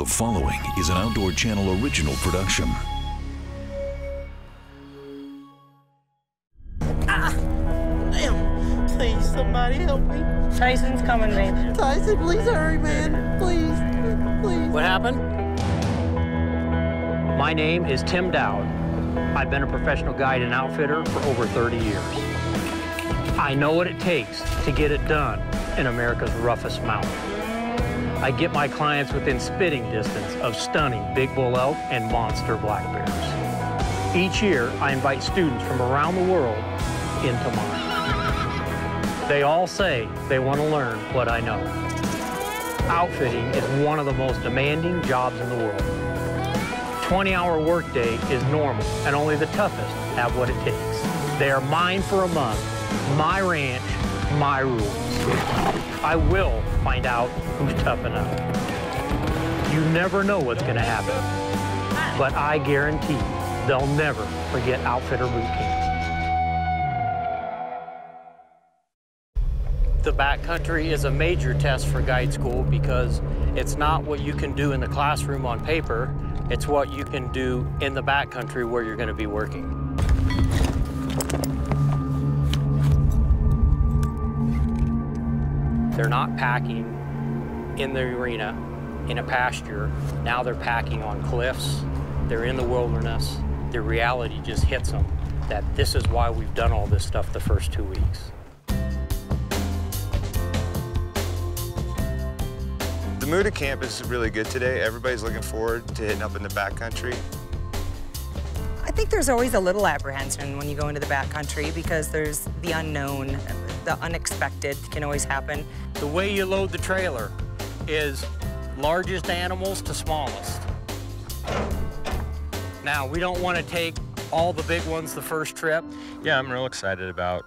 The following is an Outdoor Channel original production. Damn. Please, somebody help me. Tyson's coming, babe. Tyson, please hurry, man. Please. What happened? My name is Tim Dowd. I've been a professional guide and outfitter for over 30 years. I know what it takes to get it done in America's roughest mountain. I get my clients within spitting distance of stunning big bull elk and monster black bears. Each year, I invite students from around the world into mine. They all say they want to learn what I know. Outfitting is one of the most demanding jobs in the world. 20-hour workday is normal, and only the toughest have what it takes. They are mine for a month, my ranch, my rules. I will find out who's tough enough. You never know what's going to happen, but I guarantee they'll never forget Outfitter Bootcamp. The backcountry is a major test for guide school because it's not what you can do in the classroom on paper, it's what you can do in the backcountry where you're going to be working. They're not packing in the arena, in a pasture. Now they're packing on cliffs. They're in the wilderness. The reality just hits them that this is why we've done all this stuff the first 2 weeks. The mood at camp is really good today. Everybody's looking forward to hitting up in the backcountry. I think there's always a little apprehension when you go into the backcountry because there's the unknown, the unexpected can always happen. The way you load the trailer is largest animals to smallest. Now, we don't want to take all the big ones the first trip. Yeah, I'm real excited about,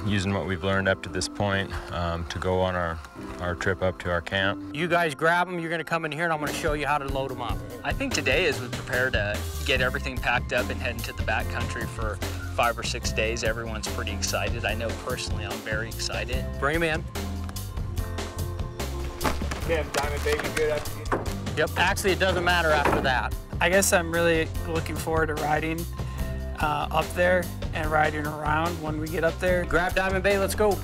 using what we've learned up to this point to go on our trip up to our camp. You guys grab them, you're going to come in here and I'm going to show you how to load them up. I think today as we prepare to get everything packed up and head into the backcountry for 5 or 6 days, everyone's pretty excited. I know personally I'm very excited. Bring them in. Camp Diamond Baby good after you? Yep, actually it doesn't matter after that. I guess I'm really looking forward to riding up there and riding around when we get up there. Grab Diamond Bay, let's go.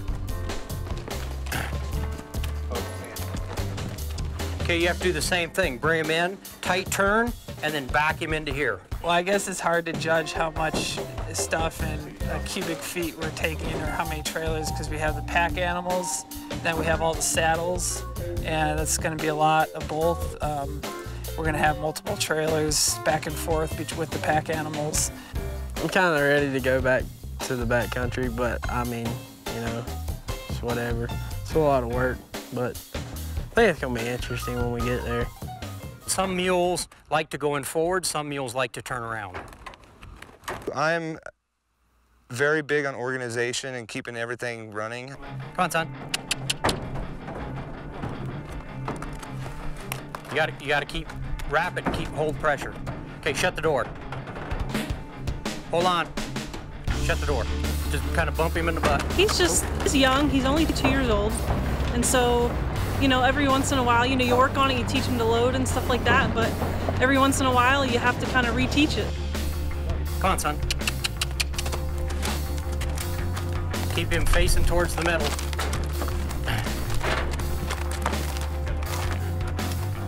Okay, you have to do the same thing. Bring him in, tight turn, and then back him into here. Well, I guess it's hard to judge how much stuff in cubic feet we're taking or how many trailers because we have the pack animals, then we have all the saddles, and that's going to be a lot of both. We're going to have multiple trailers back and forth with the pack animals. I'm kind of ready to go back to the backcountry, but I mean, it's whatever. It's a lot of work, but I think it's going to be interesting when we get there. Some mules like to go in forward, some mules like to turn around. I'm very big on organization and keeping everything running. Come on, son. You gotta keep rapid, hold pressure. Okay, shut the door. Hold on. Shut the door. Just kind of bump him in the butt. He's young. He's only 2 years old. And so, every once in a while, you work on it, you teach him to load and stuff like that, but every once in a while, you have to kind of reteach it. Come on, son. Keep him facing towards the middle.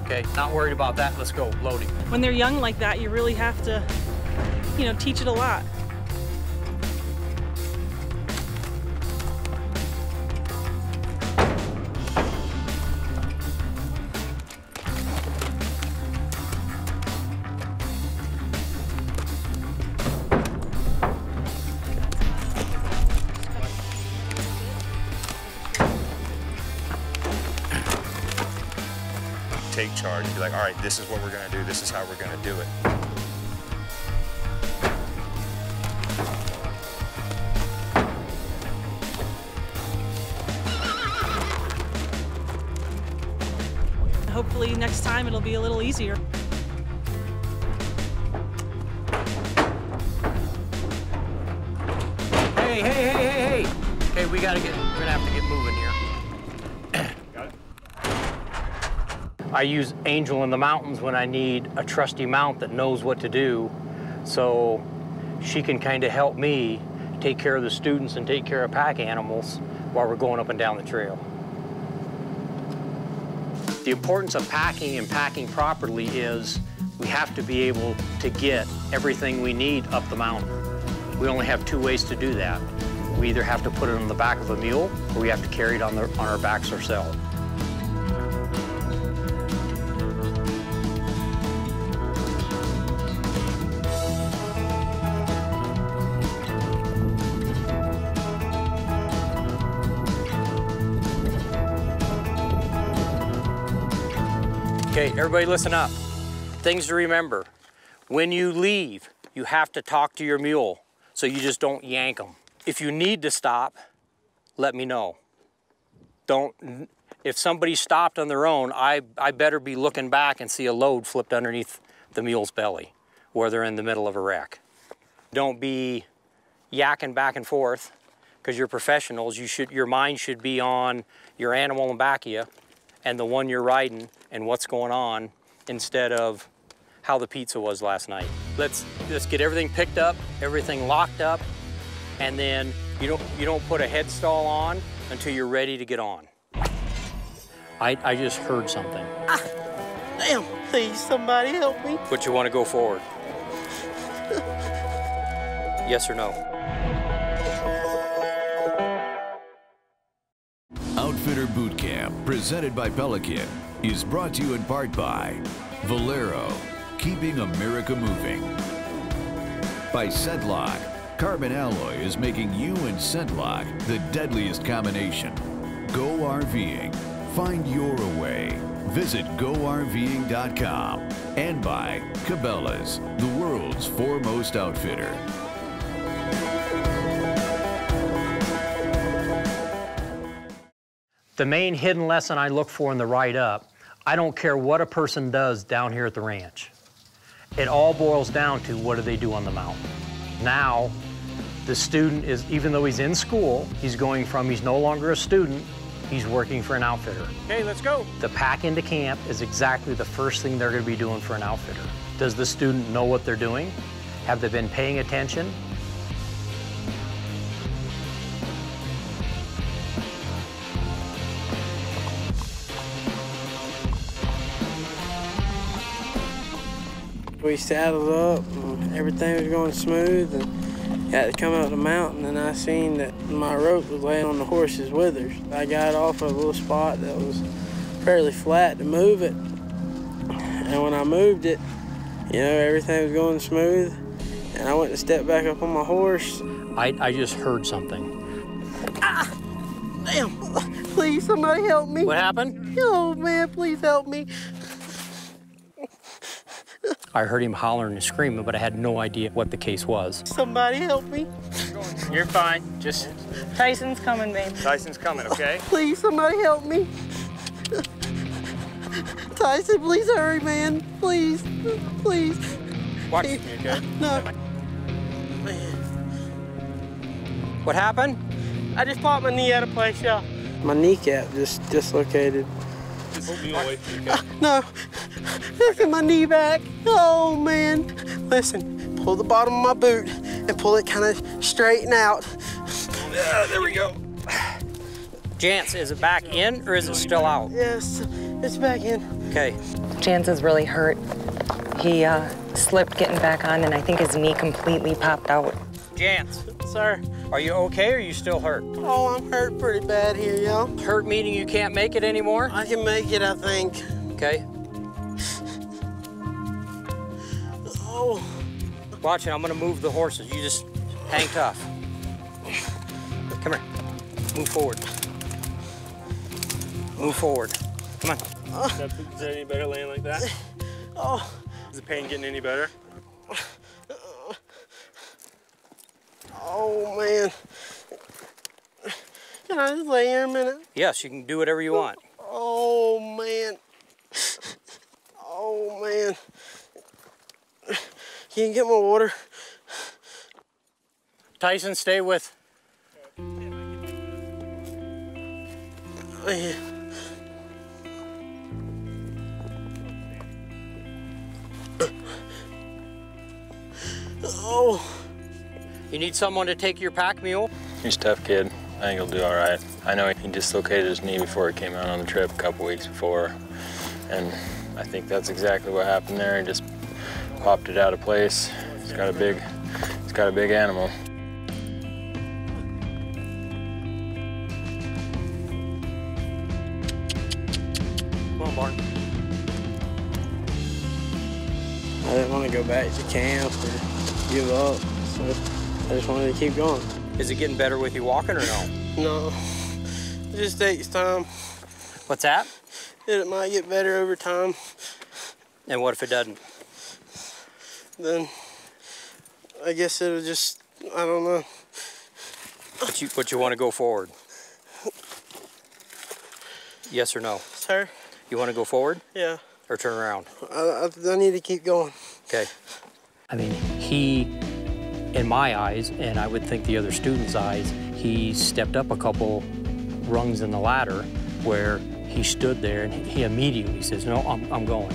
Okay, not worried about that. Let's go, loading. When they're young like that, you really have to, teach it a lot. Take charge and be like, all right, this is what we're going to do. This is how we're going to do it. Hopefully next time it'll be a little easier. Hey. Okay, we're gonna have to get moving here. Got it? I use Angel in the mountains when I need a trusty mount that knows what to do, so she can kind of help me take care of the students and take care of pack animals while we're going up and down the trail. The importance of packing and packing properly is we have to be able to get everything we need up the mountain. We only have two ways to do that. We either have to put it on the back of a mule or we have to carry it on our backs ourselves. Okay, everybody listen up. Things to remember. When you leave, you have to talk to your mule, so you just don't yank them. If you need to stop, let me know. If somebody stopped on their own, I better be looking back and see a load flipped underneath the mule's belly, where they're in the middle of a wreck. Don't be yakking back and forth, because you're professionals. Your mind should be on your animal in back of you, and the one you're riding, and what's going on, instead of how the pizza was last night. Let's get everything picked up, everything locked up, and then you don't put a head stall on until you're ready to get on. I just heard something. Ah, damn, please, somebody help me. But you want to go forward? Yes or no? Outfitter Bootcamp, presented by Pelican, is brought to you in part by Valero, keeping America moving. By Scentlock, carbon alloy is making you and Scentlock the deadliest combination. Go RVing, find your way. Visit GoRVing.com. And by Cabela's, the world's foremost outfitter. The main hidden lesson I look for in the write-up, I don't care what a person does down here at the ranch. It all boils down to what do they do on the mountain. Now, the student is, even though he's in school, he's no longer a student, he's working for an outfitter. Okay, let's go. The pack into camp is exactly the first thing they're gonna be doing for an outfitter. Does the student know what they're doing? Have they been paying attention? We saddled up and everything was going smooth and got to come up the mountain, and I seen that my rope was laying on the horse's withers. I got off at a little spot that was fairly flat to move it, and when I moved it, everything was going smooth, and I went to step back up on my horse. I just heard something. Ah! Damn! Please, somebody help me. What happened? Oh man, please help me. I heard him hollering and screaming, but I had no idea what the case was. Somebody help me. You're fine. Just Tyson's coming, babe. Tyson's coming, okay? Please, somebody help me. Tyson, please hurry, man. Please, please. Watch me, okay? No. What happened? I just popped my knee out of place, yeah. My kneecap just dislocated. No, look at my knee back. Oh man. Listen, pull the bottom of my boot and pull it kind of straighten out. There we go. Jance, is it back in or is it still out? Yes, it's back in. Okay. Jance is really hurt. He slipped getting back on, and I think his knee completely popped out. Jance, Sir. are you okay or are you still hurt? Oh, I'm hurt pretty bad here, y'all. Hurt meaning you can't make it anymore? I can make it, I think. Okay. Oh. Watch it, I'm gonna move the horses. You just hang tough. Come here. Move forward. Move forward. Come on. Is that any better laying like that? Oh. Is the pain getting any better? Oh, man. Can I just lay here a minute? Yes, you can do whatever you want. Oh, man. Oh, man. Can you get my water? Tyson, stay with. Man. Oh. You need someone to take your pack mule? He's a tough kid. I think he'll do all right. I know he dislocated his knee before he came out on the trip a couple weeks before, and I think that's exactly what happened there. He just popped it out of place. He's got a big animal. Come on, Barton. I didn't want to go back to camp or give up, so I just wanted to keep going. Is it getting better with you walking or no? No, it just takes time. What's that? It might get better over time. And what if it doesn't? Then I guess it'll just, I don't know. But you want to go forward? Yes or no? Sir? You want to go forward? Yeah. Or turn around? I need to keep going. Okay. I mean, he, in my eyes, and I would think the other students' eyes, he stepped up a couple rungs in the ladder where he stood there and he immediately says, no, I'm going.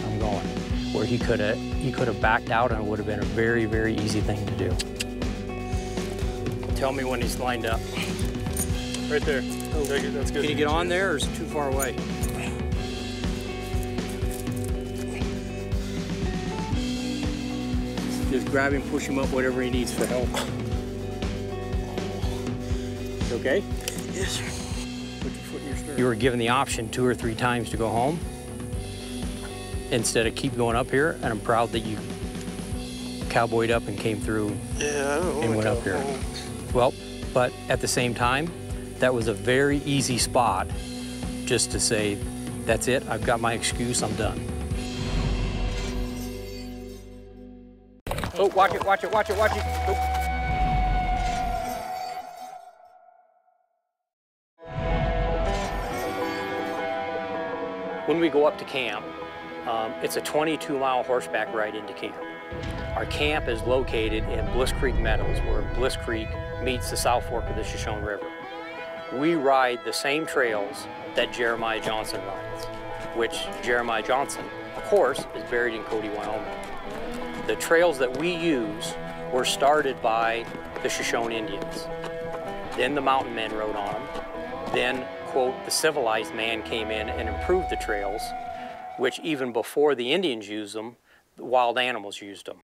Where he could have backed out and it would have been a very, very easy thing to do. Tell me when he's lined up. Right there. Oh, that's good. Can you get on there or is it too far away? Just grab him, push him up, whatever he needs for help. Okay? Yes, sir. Put your foot in your stirrup. You were given the option 2 or 3 times to go home instead of keep going up here, and I'm proud that you cowboyed up and came through and went up here. Well, but at the same time, that was a very easy spot just to say, that's it, I've got my excuse, I'm done. Oh, watch it, watch it, watch it, watch it. Oh. When we go up to camp, it's a 22-mile horseback ride into camp. Our camp is located in Bliss Creek Meadows, where Bliss Creek meets the South Fork of the Shoshone River. We ride the same trails that Jeremiah Johnson rides, which Jeremiah Johnson, of course, is buried in Cody, Wyoming. The trails that we use were started by the Shoshone Indians. Then the mountain men rode on them. Then, quote, the civilized man came in and improved the trails, which even before the Indians used them, the wild animals used them.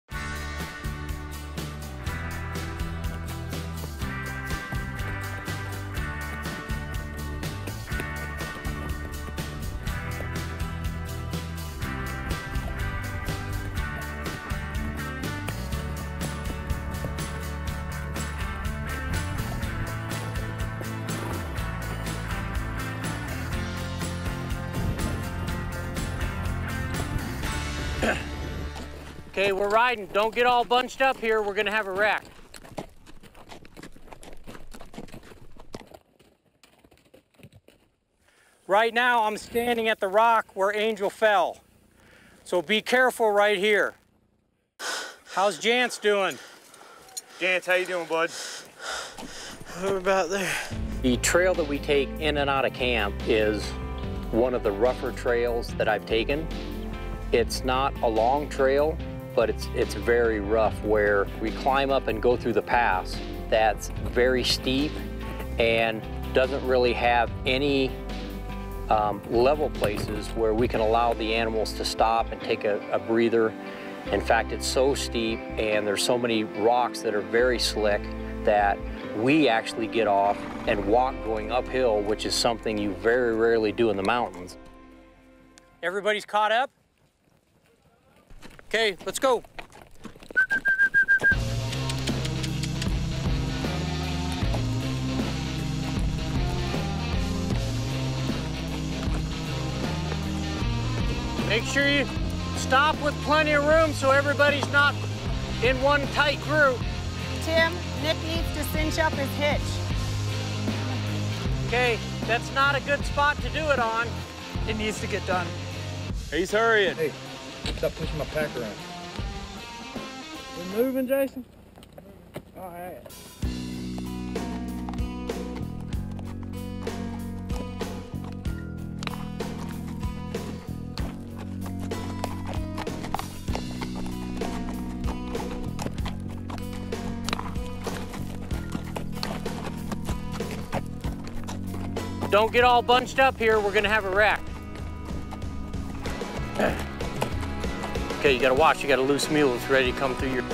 Okay, we're riding. Don't get all bunched up here. We're gonna have a wreck. Right now, I'm standing at the rock where Angel fell. So be careful right here. How's Jance doing? Jance, how you doing, bud? We're about there. The trail that we take in and out of camp is one of the rougher trails that I've taken. It's not a long trail, but it's very rough, where we climb up and go through the pass that's very steep and doesn't really have any level places where we can allow the animals to stop and take a breather. In fact, it's so steep and there's so many rocks that are very slick that we actually get off and walk going uphill, which is something you very rarely do in the mountains. Everybody's caught up? Okay, let's go. Make sure you stop with plenty of room so everybody's not in one tight group. Tim, Nick needs to cinch up his hitch. Okay, that's not a good spot to do it on. It needs to get done. He's hurrying. Hey, stop pushing my pack around. We're moving, Jason? All right. Don't get all bunched up here. We're gonna have a wreck. Okay, you gotta watch. You got a loose mule that's ready to come through your...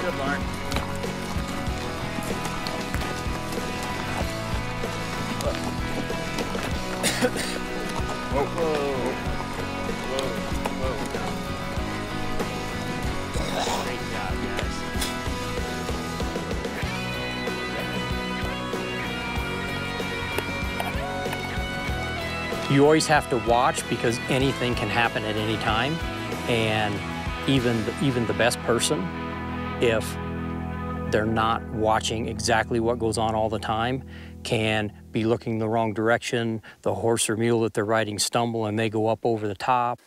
Good, Lauren. Whoa. Great job, guys. You always have to watch because anything can happen at any time, and even the best person, if they're not watching exactly what goes on all the time, can be looking the wrong direction. The horse or mule that they're riding stumble and they go up over the top.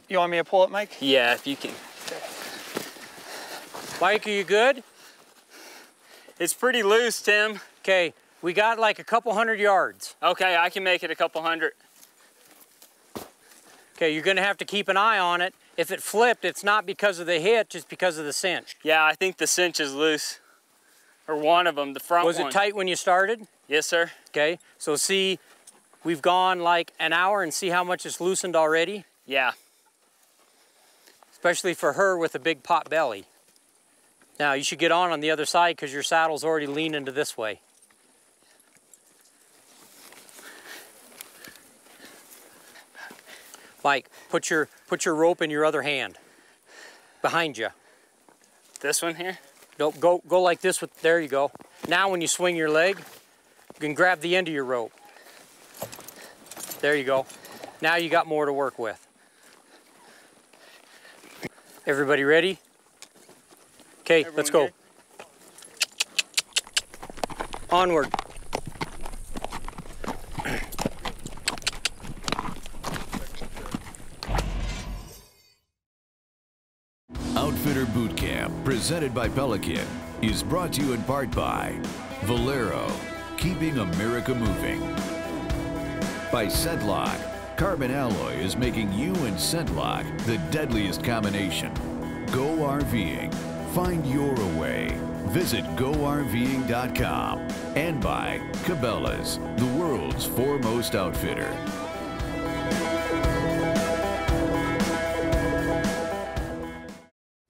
You want me to pull it, Mike? Yeah, if you can. Mike, are you good? It's pretty loose, Tim. Okay, we got like a couple 100 yards. Okay, I can make it a couple 100. Okay, you're gonna have to keep an eye on it. If it flipped, it's not because of the hitch, it's because of the cinch. Yeah, I think the cinch is loose. Or one of them, the front one. Was it tight when you started? Yes, sir. Okay, so see, we've gone like an hour and see how much it's loosened already? Yeah. Especially for her with a big pot belly. Now, you should get on the other side because your saddle's already leaning to this way. Mike, put your rope in your other hand, behind you. This one here? No, go like this with, there you go. Now when you swing your leg, you can grab the end of your rope. There you go. Now you got more to work with. Everybody ready? Okay, let's go. Good? Onward. Outfitter Bootcamp, presented by Pelican, is brought to you in part by Valero, keeping America moving. By Sedlock, carbon alloy is making you and Sedlock the deadliest combination. Go RVing, find your way. Visit GoRVing.com. And by Cabela's, the world's foremost outfitter.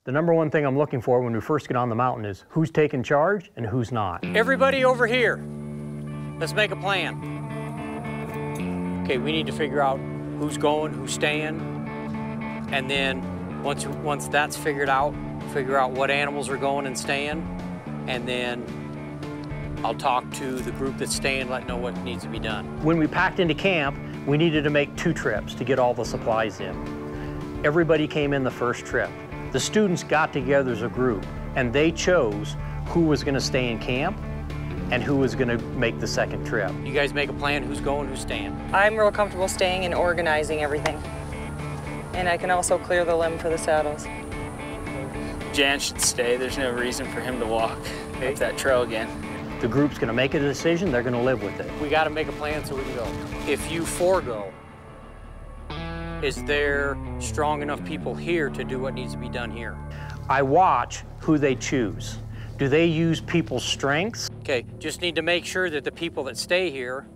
The number one thing I'm looking for when we first get on the mountain is who's taking charge and who's not. Everybody over here, let's make a plan. Okay, we need to figure out who's going, who's staying, and then once that's figured out, figure out what animals are going and staying, and then I'll talk to the group that's staying, let know what needs to be done. When we packed into camp, we needed to make 2 trips to get all the supplies in. Everybody came in the first trip. The students got together as a group, and they chose who was gonna stay in camp and who was gonna make the second trip. You guys make a plan, who's going, who's staying? I'm real comfortable staying and organizing everything. And I can also clear the limb for the saddles. Jan should stay. There's no reason for him to walk up that trail again. The group's gonna make a decision, they're gonna live with it. We gotta make a plan so we can go. If you forego, is there strong enough people here to do what needs to be done here? I watch who they choose. Do they use people's strengths? Okay, just need to make sure that the people that stay here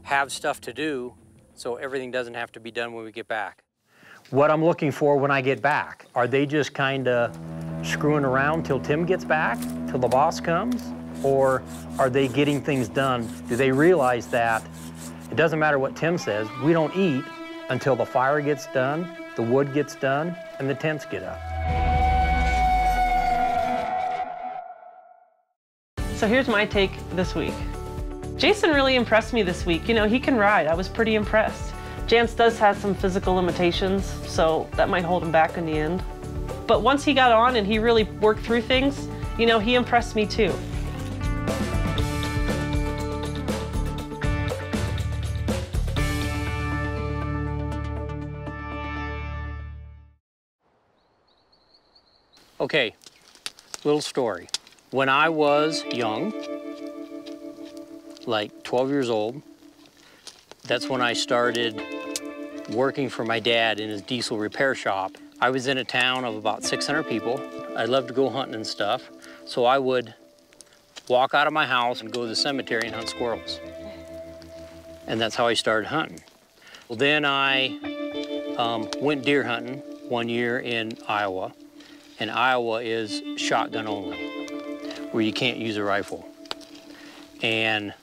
have stuff to do so everything doesn't have to be done when we get back. What I'm looking for when I get back, are they just kinda screwing around till Tim gets back, till the boss comes? Or are they getting things done? Do they realize that it doesn't matter what Tim says, we don't eat until the fire gets done, the wood gets done, and the tents get up. So here's my take this week. Jason really impressed me this week. You know, he can ride. I was pretty impressed. Jance does have some physical limitations, so that might hold him back in the end. But once he got on and he really worked through things, you know, he impressed me too. Okay, Little story. When I was young, like 12 years old, that's when I started working for my dad in his diesel repair shop. I was in a town of about 600 people. I loved to go hunting and stuff, so I would walk out of my house and go to the cemetery and hunt squirrels. And that's how I started hunting. Well, then I went deer hunting one year in Iowa, and Iowa is shotgun only, where you can't use a rifle. And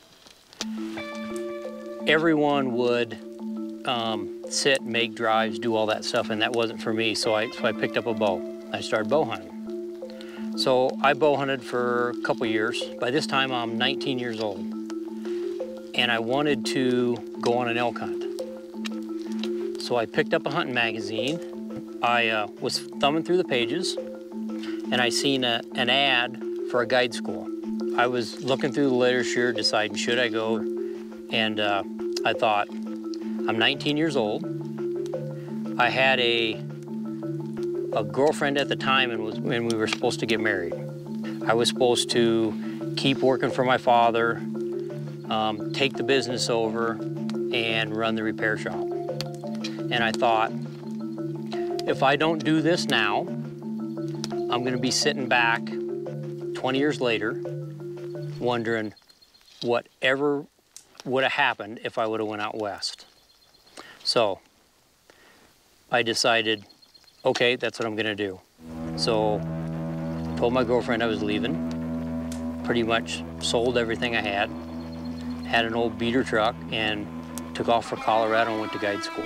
everyone would sit, make drives, do all that stuff, and that wasn't for me, so I picked up a bow. I started bow hunting. So I bow hunted for a couple years. By this time, I'm 19 years old, and I wanted to go on an elk hunt. So I picked up a hunting magazine. I was thumbing through the pages, and I seen an ad for a guide school. I was looking through the literature, deciding should I go, and I thought, I'm 19 years old. I had a girlfriend at the time, and we were supposed to get married. I was supposed to keep working for my father, take the business over, and run the repair shop. And I thought, if I don't do this now, I'm gonna be sitting back 20 years later, wondering whatever would have happened if I would have went out west. So I decided, okay, that's what I'm gonna do. So told my girlfriend I was leaving, pretty much sold everything I had an old beater truck, and took off for Colorado and went to guide school.